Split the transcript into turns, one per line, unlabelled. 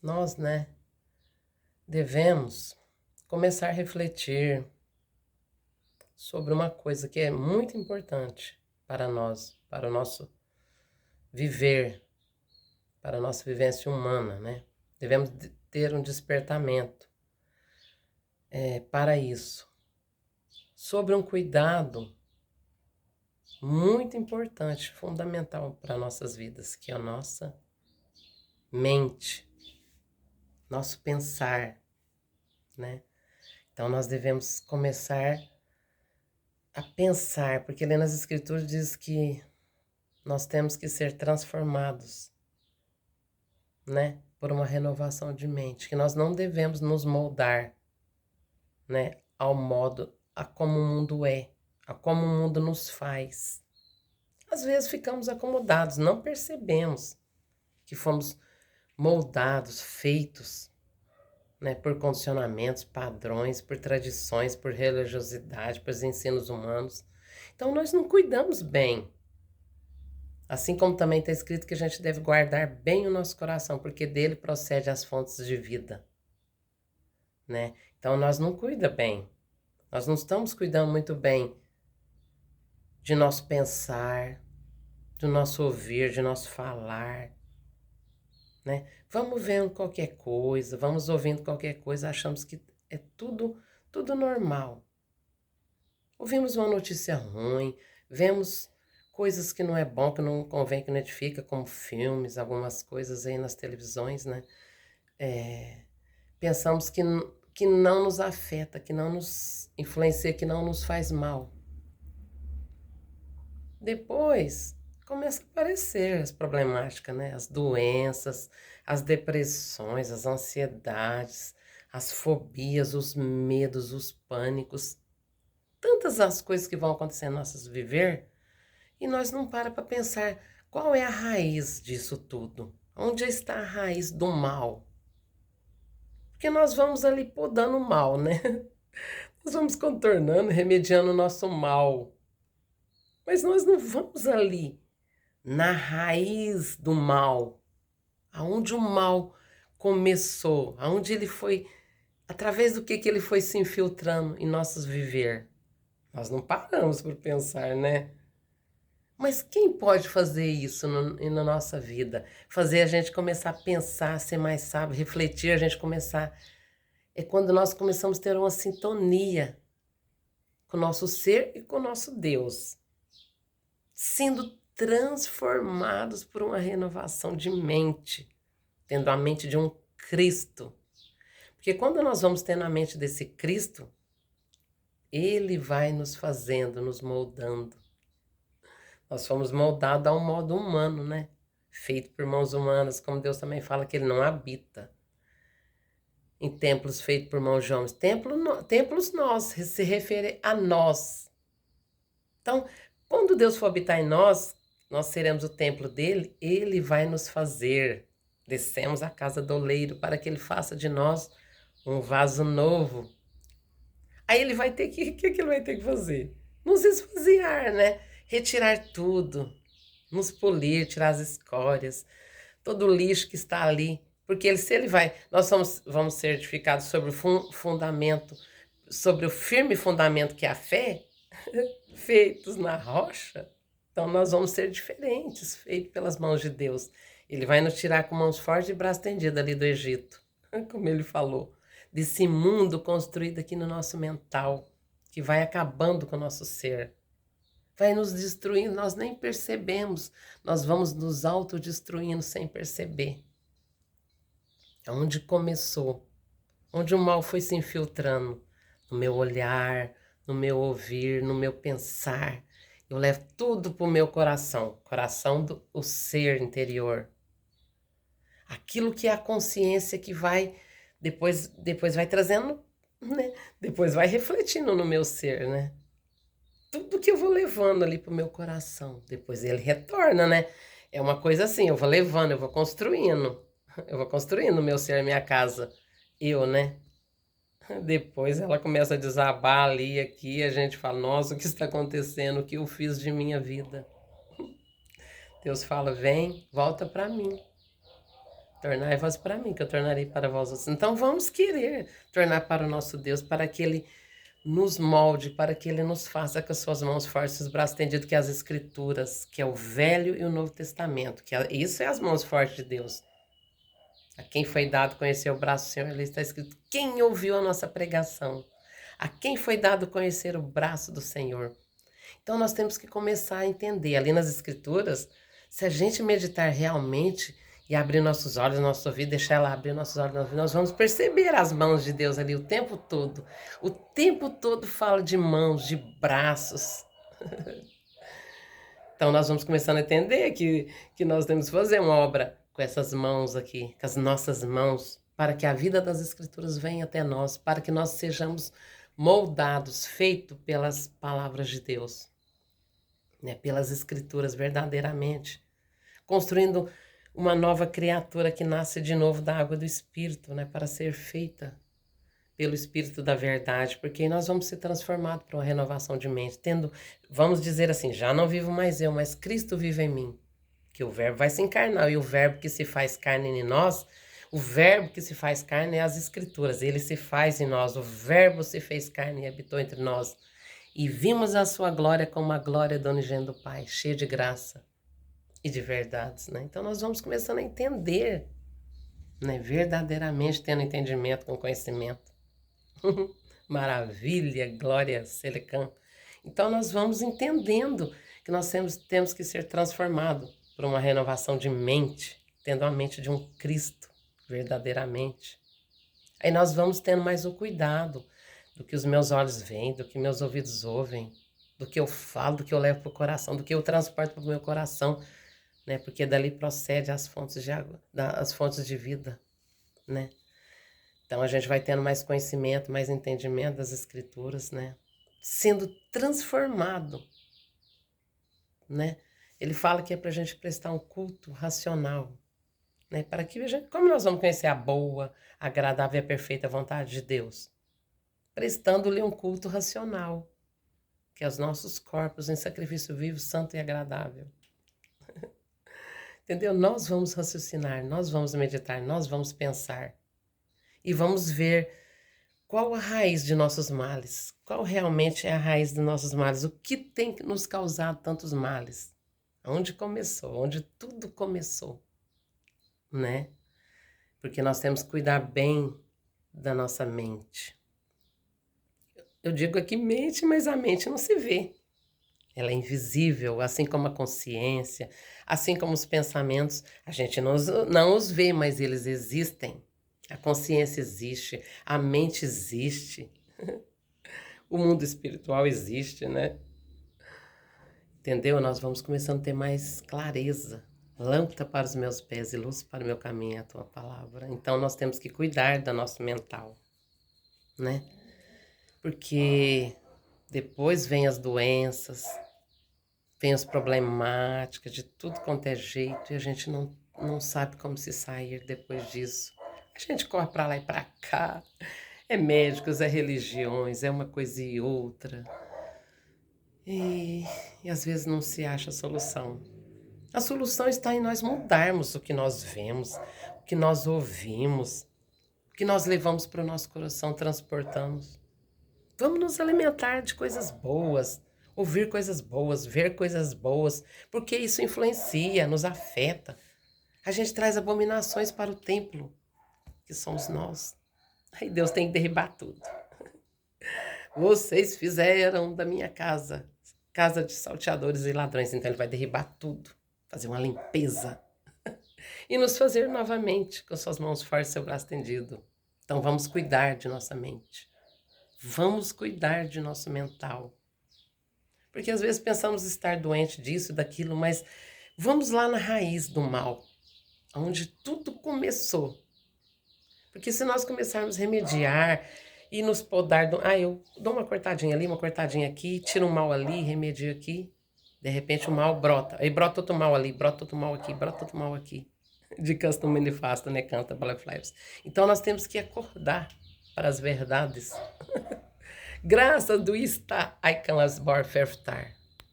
Nós, né, devemos começar a refletir sobre uma coisa que é muito importante para nós, para o nosso viver, para a nossa vivência humana, né? Devemos ter um despertamento para isso, sobre um cuidado muito importante, fundamental para nossas vidas, que é a nossa mente, nosso pensar, né? Então nós devemos começar a pensar, porque lendo as Escrituras diz que nós temos que ser transformados, né, por uma renovação de mente, que nós não devemos nos moldar, né, ao modo, a como o mundo é, a como o mundo nos faz. Às vezes ficamos acomodados, não percebemos que fomos moldados, feitos, né, por condicionamentos, padrões, por tradições, por religiosidade, por ensinos humanos. Então nós não cuidamos bem. Assim como também está escrito que a gente deve guardar bem o nosso coração, porque dele procede as fontes de vida, né? Então nós não cuidamos bem, nós não estamos cuidando muito bem de nosso pensar, do nosso ouvir, de nosso falar, né? Vamos vendo qualquer coisa, vamos ouvindo qualquer coisa, achamos que é tudo normal. Ouvimos uma notícia ruim, vemos coisas que não é bom, que não convém, que não edifica, como filmes, algumas coisas aí nas televisões, né? Pensamos que não nos afeta, que não nos influencia, que não nos faz mal. Depois começa a aparecer as problemáticas, né? As doenças, as depressões, as ansiedades, as fobias, os medos, os pânicos, tantas as coisas que vão acontecer em nossas viver e nós não para pensar qual é a raiz disso tudo. Onde está a raiz do mal? Porque nós vamos ali podando o mal, né? Nós vamos contornando, remediando o nosso mal. Mas nós não vamos ali na raiz do mal, aonde o mal começou, aonde ele foi, através do que ele foi se infiltrando em nossos viver. Nós não paramos para pensar, né? Mas quem pode fazer isso na nossa vida? Fazer a gente começar a pensar, ser mais sábio, refletir, a gente começar. É quando nós começamos a ter uma sintonia com o nosso ser e com o nosso Deus, sendo transformados por uma renovação de mente, tendo a mente de um Cristo. Porque quando nós vamos tendo a mente desse Cristo, ele vai nos fazendo, nos moldando. Nós fomos moldados a um modo humano, né? Feito por mãos humanas, como Deus também fala que ele não habita em templos feitos por mãos de homens. Templos nós, se refere a nós. Então, quando Deus for habitar em nós, nós seremos o templo dele, ele vai nos fazer. Descemos à casa do oleiro para que ele faça de nós um vaso novo. Aí ele vai ter que, o que ele vai ter que fazer? Nos esvaziar, né? Retirar tudo, nos polir, tirar as escórias, todo o lixo que está ali. Porque se ele vai, nós vamos ser edificados sobre o fundamento, sobre o firme fundamento que é a fé, feitos na rocha, então nós vamos ser diferentes, feitos pelas mãos de Deus. Ele vai nos tirar com mãos fortes e braço tendido ali do Egito, como ele falou, desse mundo construído aqui no nosso mental, que vai acabando com o nosso ser. Vai nos destruindo, nós nem percebemos, nós vamos nos autodestruindo sem perceber. É onde começou, onde o mal foi se infiltrando, no meu olhar, no meu ouvir, no meu pensar. Eu levo tudo para o meu coração do o ser interior. Aquilo que é a consciência que vai, depois vai trazendo, né? Depois vai refletindo no meu ser, né? Tudo que eu vou levando ali para o meu coração, depois ele retorna, né? É uma coisa assim, eu vou levando, eu vou construindo o meu ser, minha casa, eu, né? Depois ela começa a desabar ali e aqui, a gente fala, nossa, o que está acontecendo? O que eu fiz de minha vida? Deus fala, vem, volta para mim. Tornai-vos para mim, que eu tornarei para vós outros. Então vamos querer tornar para o nosso Deus, para que Ele nos molde, para que Ele nos faça com as suas mãos fortes, os braços tendidos, que é as Escrituras, que é o Velho e o Novo Testamento, isso é as mãos fortes de Deus. A quem foi dado conhecer o braço do Senhor, ali está escrito, quem ouviu a nossa pregação? A quem foi dado conhecer o braço do Senhor? Então nós temos que começar a entender ali nas Escrituras, se a gente meditar realmente e abrir nossos olhos, nosso ouvido, deixar ela abrir nossos olhos, nós vamos perceber as mãos de Deus ali o tempo todo. O tempo todo fala de mãos, de braços. Então nós vamos começando a entender que nós temos que fazer uma obra com essas mãos aqui, com as nossas mãos, para que a vida das Escrituras venha até nós, para que nós sejamos moldados, feitos pelas palavras de Deus, né? Pelas Escrituras verdadeiramente, construindo uma nova criatura que nasce de novo da água do Espírito, né? Para ser feita pelo Espírito da verdade, porque nós vamos ser transformados por uma renovação de mente, vamos dizer assim, já não vivo mais eu, mas Cristo vive em mim, que o verbo vai se encarnar, e o verbo que se faz carne em nós, o verbo que se faz carne é as Escrituras, ele se faz em nós, o verbo se fez carne e habitou entre nós, e vimos a sua glória como a glória do unigênito do Pai, cheia de graça e de verdades, né? Então nós vamos começando a entender, né, verdadeiramente tendo entendimento com conhecimento. Maravilha, glória, Selecam. Então nós vamos entendendo que nós temos que ser transformados por uma renovação de mente, tendo a mente de um Cristo, verdadeiramente. Aí nós vamos tendo mais o cuidado do que os meus olhos veem, do que meus ouvidos ouvem, do que eu falo, do que eu levo para o coração, do que eu transporto para o meu coração, né? Porque dali procede as fontes de água, as fontes de vida, né? Então a gente vai tendo mais conhecimento, mais entendimento das Escrituras, né? Sendo transformado, né? Ele fala que é para a gente prestar um culto racional, né? Para que a gente, como nós vamos conhecer a boa, agradável e a perfeita vontade de Deus? Prestando-lhe um culto racional, que é os nossos corpos em sacrifício vivo, santo e agradável. Entendeu? Nós vamos raciocinar, nós vamos meditar, nós vamos pensar. E vamos ver qual a raiz de nossos males, qual realmente é a raiz de nossos males, o que tem nos causado tantos males, onde começou, onde tudo começou, né? Porque nós temos que cuidar bem da nossa mente. Eu digo aqui mente, mas a mente não se vê. Ela é invisível, assim como a consciência, assim como os pensamentos. A gente não os vê, mas eles existem. A consciência existe, a mente existe, o mundo espiritual existe, né? Entendeu? Nós vamos começando a ter mais clareza. Lâmpada para os meus pés e luz para o meu caminho é a tua palavra. Então nós temos que cuidar da nossa mental, né? Porque depois vem as doenças, vem as problemáticas de tudo quanto é jeito e a gente não sabe como se sair depois disso. A gente corre para lá e para cá. É médicos, é religiões, é uma coisa e outra. E às vezes não se acha a solução. A solução está em nós mudarmos o que nós vemos, o que nós ouvimos, o que nós levamos para o nosso coração, transportamos. Vamos nos alimentar de coisas boas, ouvir coisas boas, ver coisas boas, porque isso influencia, nos afeta. A gente traz abominações para o templo, que somos nós. Aí Deus tem que derribar tudo. Vocês fizeram da minha casa de salteadores e ladrões, então ele vai derribar tudo, fazer uma limpeza e nos fazer novamente com suas mãos fortes e seu braço tendido. Então vamos cuidar de nossa mente, vamos cuidar de nosso mental, porque às vezes pensamos estar doente disso, daquilo, mas vamos lá na raiz do mal, onde tudo começou. Porque se nós começarmos a remediar e nos podar, eu dou uma cortadinha ali, uma cortadinha aqui, tiro um mal ali, remedio aqui, de repente o mal brota. Aí brota outro mal ali, brota outro mal aqui, brota outro mal aqui. De custom manifesta, né? Canta Black Flames. Então nós temos que acordar para as verdades. Graças do está I can as bar fertar.